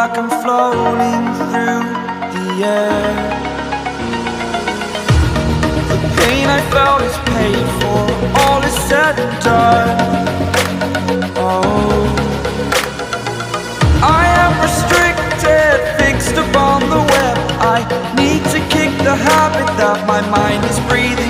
like I'm floating through the air. The pain I felt is paid for, all is said and done. Oh, I am restricted, fixed upon the web. I need to kick the habit that my mind is breathing